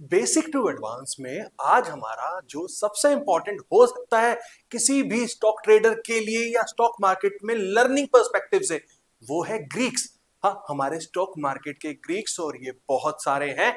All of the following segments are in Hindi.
बेसिक टू एडवांस में आज हमारा जो सबसे इंपॉर्टेंट हो सकता है किसी भी स्टॉक ट्रेडर के लिए या स्टॉक मार्केट में लर्निंग पर्सपेक्टिव से, वो है ग्रीक्स। हाँ, हमारे स्टॉक मार्केट के ग्रीक्स और ये बहुत सारे हैं।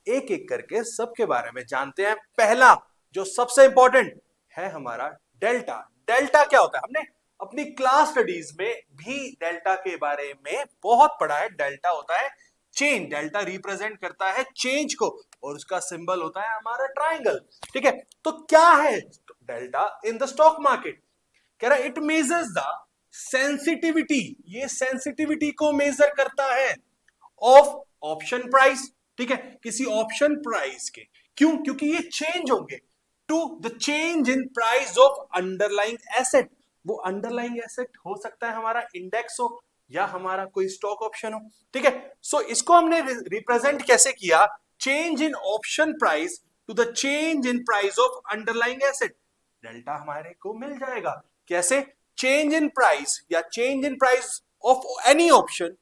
एक एक करके सबके बारे में जानते हैं। पहला जो सबसे इंपॉर्टेंट है हमारा डेल्टा। डेल्टा क्या होता है? हमने अपनी क्लास स्टडीज में भी डेल्टा के बारे में बहुत पढ़ा है। डेल्टा होता है चेंज। डेल्टा रिप्रेजेंट करता है चेंज को और उसका सिंबल होता है हमारा ट्राइंगल। ठीक है, तो क्या है delta in the stock market? कह रहा है इट मेजर्स द सेंसिटिविटी। ये सेंसिटिविटी को मेजर करता है ऑफ ऑप्शन प्राइस। ठीक है, किसी ऑप्शन प्राइस के। क्यों? क्योंकि ये चेंज होंगे to the change in price of underlying asset. वो अंडरलाइंग एसेट हो सकता है हमारा इंडेक्स हो या हमारा कोई स्टॉक ऑप्शन हो। ठीक है, सो इसको हमने रिप्रेजेंट कैसे किया? Change in option price to the change in price of underlying asset. Delta हमारे को मिल जाएगा कैसे? चेंज इन प्राइस या change in price of any option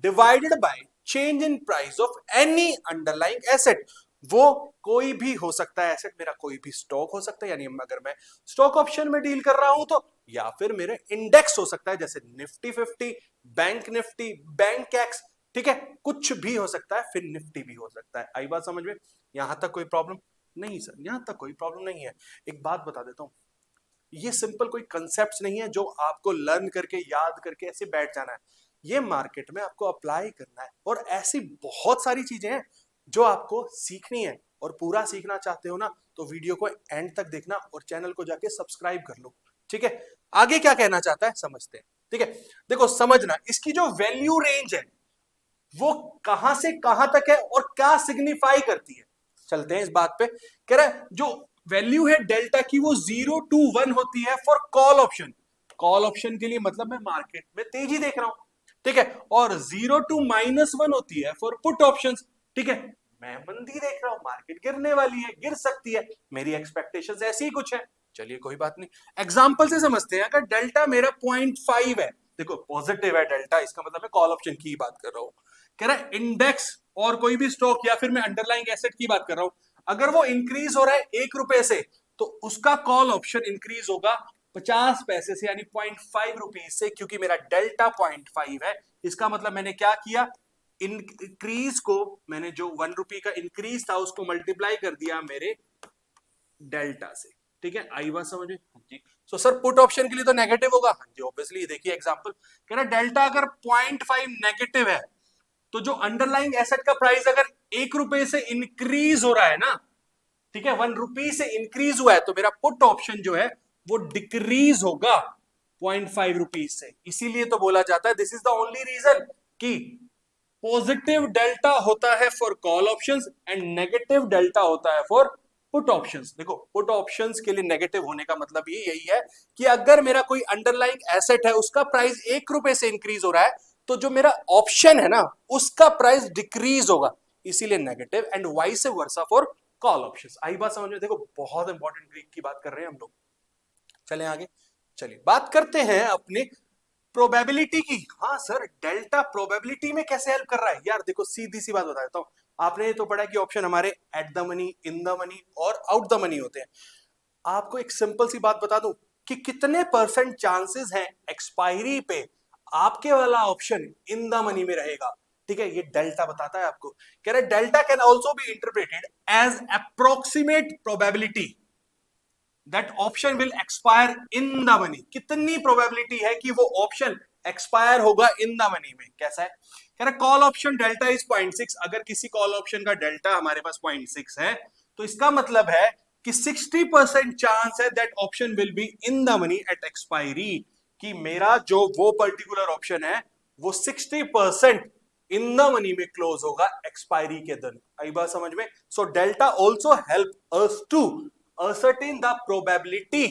divided by change in price of any underlying asset. वो कोई भी हो सकता है एसेट, मेरा कोई भी स्टॉक हो सकता है, यानी अगर मैं स्टॉक ऑप्शन में डील कर रहा हूं तो, या फिर मेरे इंडेक्स हो सकता है जैसे Nifty 50, bank Nifty, bank x. ठीक है, कुछ भी हो सकता है, फिर निफ्टी भी हो सकता है। आई बात समझ में? यहां तक कोई प्रॉब्लम नहीं सर? यहां तक कोई प्रॉब्लम नहीं है। एक बात बता देता हूं, ये सिंपल कोई कंसेप्ट नहीं है जो आपको लर्न करके याद करके ऐसे बैठ जाना है। ये मार्केट में आपको अप्लाई करना है और ऐसी बहुत सारी चीजें हैं जो आपको सीखनी है। और पूरा सीखना चाहते हो ना, तो वीडियो को एंड तक देखना और चैनल को जाके सब्सक्राइब कर लो। ठीक है, आगे क्या कहना चाहता है समझते हैं। ठीक है, देखो समझना, इसकी जो वैल्यू रेंज है वो कहां से कहां तक है और क्या सिग्निफाई करती है, चलते हैं इस बात पे। कह रहा है जो वैल्यू है डेल्टा की वो 0 to 1 होती है for call option. Call option के लिए मतलब मैं मार्केट में तेजी देख रहा हूं। ठीक है, और 0 to -1 होती है फॉर पुट ऑप्शन। ठीक है, मैं मंदी देख रहा हूं, मार्केट गिरने वाली है, गिर सकती है, मेरी एक्सपेक्टेशंस ऐसी ही कुछ है। चलिए कोई बात नहीं, एग्जांपल से समझते हैं। अगर डेल्टा मेरा 0.5 है, देखो पॉजिटिव है डेल्टा, इसका मतलब मैं कॉल ऑप्शन की बात कर रहा हूं। कह रहा है इंडेक्स और कोई भी स्टॉक या फिर मैं अंडरलाइंग एसेट की बात कर रहा हूं, अगर वो इंक्रीज हो रहा है 1 रुपए से, तो उसका कॉल ऑप्शन इंक्रीज होगा 50 पैसे से, यानी 0.5 रुपीज से, क्योंकि मेरा डेल्टा 0.5 है। इसका मतलब मैंने क्या किया? इंक्रीज को मैंने जो 1 रुपी का इंक्रीज था उसको मल्टीप्लाई कर दिया मेरे डेल्टा से। ठीक है, आई बात समझ में? हाँ जी। सो सर पुट ऑप्शन के लिए तो नेगेटिव होगा। हाँ जी, ऑब्वियसली देखिए एग्जांपल, कह रहा डेल्टा अगर 0.5 नेगेटिव है, तो जो अंडरलाइंग एसेट का प्राइस अगर 1 रुपए से इंक्रीज हो रहा है ना, ठीक है, 1 रुपी से इंक्रीज हुआ है, तो मेरा पुट ऑप्शन जो है वो डिक्रीज होगा 0.5 रुपीज से। इसीलिए तो बोला जाता है, this is the only reason कि पॉजिटिव डेल्टा होता है for call options and negative delta होता है फॉर पुट ऑप्शंस। देखो पुट ऑप्शंस के लिए नेगेटिव होने का मतलब ये यही है कि अगर मेरा कोई अंडरलाइंग एसेट है, उसका प्राइस 1 रुपए से इंक्रीज हो रहा है, तो जो मेरा ऑप्शन है ना उसका प्राइस डिक्रीज होगा, इसीलिए negative. And vice versa for call options. आई बात समझ में? देखो बहुत इंपॉर्टेंट ग्रीक की बात कर रहे हैं हम लोग। चलें आगे, चलिए बात करते हैं अपने प्रोबेबिलिटी की। हाँ सर, डेल्टा प्रोबेबिलिटी में कैसे हेल्प कर रहा है? यार देखो सीधी सी बात बता देता हूं, आपने तो पढ़ा कि ऑप्शन हमारे at the money, in the money और आउट द मनी होते हैं। आपको एक सिंपल सी बात बता दूं कि कितने परसेंट चांसेस हैं एक्सपायरी पे आपके वाला ऑप्शन इन द मनी में रहेगा। ठीक है, ये डेल्टा बताता है आपको। कह रहे delta can also be interpreted as approximate probability that option will expire in the money. कितनी प्रोबेबिलिटी है कि वो ऑप्शन एक्सपायर होगा इन द मनी में? कैसा है? कह रहा कॉल ऑप्शन डेल्टा इज 0.6। अगर किसी कॉल ऑप्शन का डेल्टा हमारे पास 0.6 है, तो इसका मतलब है कि 60% चांस है that option will be in the money at expiry. कि मेरा जो वो पर्टिकुलर ऑप्शन है वो 60% इन द मनी में क्लोज होगा एक्सपायरी के दिन। आई बात समझ में? So delta also help us to ascertain the probability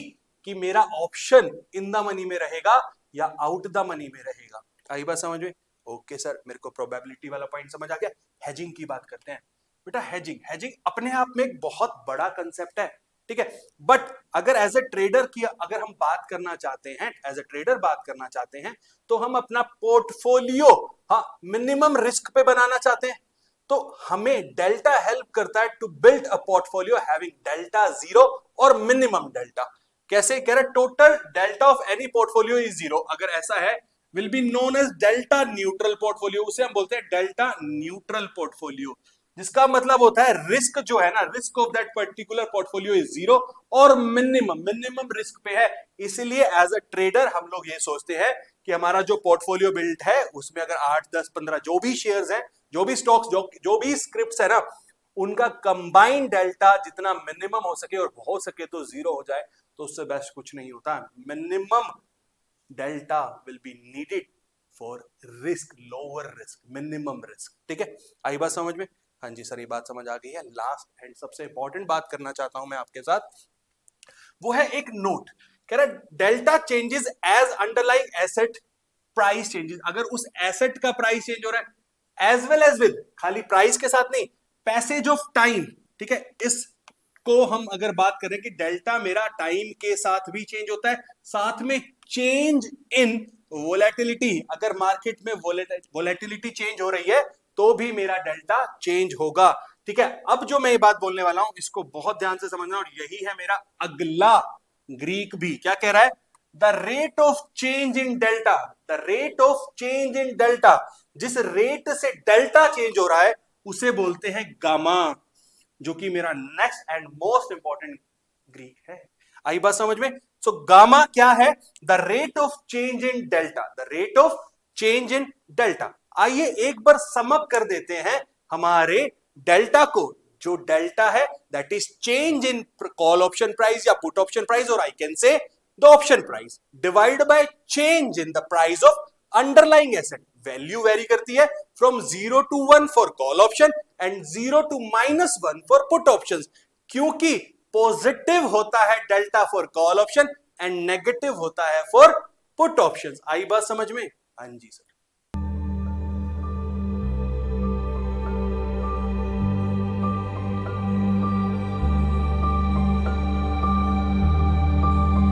कि मेरा ऑप्शन इन द मनी में रहेगा या आउट द मनी में रहेगा। आई बात समझ में? ओके सर, मेरे को प्रोबेबिलिटी वाला पॉइंट समझ आ गया। हेजिंग की बात करते हैं। बेटा हेजिंग, हेजिंग अपने आप में एक बहुत बड़ा कंसेप्ट है। ठीक है, बट अगर एज ए ट्रेडर की अगर हम बात करना चाहते हैं, एज ए ट्रेडर बात करना चाहते हैं, तो हम अपना पोर्टफोलियो हाँ मिनिमम रिस्क पे बनाना चाहते हैं। तो हमें डेल्टा हेल्प करता है to build a portfolio having delta zero और मिनिमम डेल्टा। कैसे कह रहे, total delta of any portfolio is zero, अगर ऐसा है will be known as delta neutral portfolio, उसे हम बोलते हैं डेल्टा न्यूट्रल पोर्टफोलियो, जिसका मतलब होता है रिस्क जो है ना, risk of that particular portfolio is zero और मिनिमम रिस्क पे है। इसीलिए एज अ ट्रेडर हम लोग ये सोचते हैं कि हमारा जो पोर्टफोलियो बिल्ड है उसमें अगर 8 10 15 जो भी शेयर्स हैं, जो भी स्टॉक्स, जो भी स्क्रिप्ट्स है ना, उनका कंबाइंड डेल्टा जितना मिनिमम हो सके और हो सके तो जीरो हो जाए, तो उससे बेस्ट कुछ नहीं होता। Minimum delta will be needed for risk, lower risk, minimum risk. ठीक है, आई बात समझ में? हाँ जी सर, ये बात समझ आ गई है। लास्ट एंड सबसे इंपॉर्टेंट बात करना चाहता हूं मैं आपके साथ, वो है एक नोट। कह रहा delta changes as underlying asset price changes, अगर उस एसेट का प्राइस चेंज हो रहा है एज वेल एज विद, खाली प्राइस के साथ नहीं, पैसेज ऑफ टाइम। ठीक है, इसको हम अगर बात करें कि डेल्टा मेरा टाइम के साथ भी चेंज होता है, साथ में चेंज इन वोलेटिलिटी, अगर मार्केट में वोलेटिलिटी चेंज हो रही है तो भी मेरा डेल्टा चेंज होगा। ठीक है, अब जो मैं ये बात बोलने वाला हूं इसको बहुत ध्यान से समझना, और यही है मेरा अगला ग्रीक भी। क्या कह रहा है, the rate of change in delta, the rate of change in delta, जिस रेट से डेल्टा चेंज हो रहा है उसे बोलते हैं गामा, जो कि मेरा next and most important Greek है। आई बात समझ में? सो गामा क्या है, the rate of change in delta, the rate of change in delta. आइए एक बार समअप कर देते हैं हमारे डेल्टा को। जो डेल्टा है that is change in call option price या पुट ऑप्शन प्राइस, और I can say the option price divide by change in the price of underlying asset. Value very करती है from 0 to 1 for call option and 0 to -1 for put option, क्योंकि पॉजिटिव होता है delta for call option and negative होता है फॉर पुट ऑप्शन। आई बात समझ में? हाँ जी सर।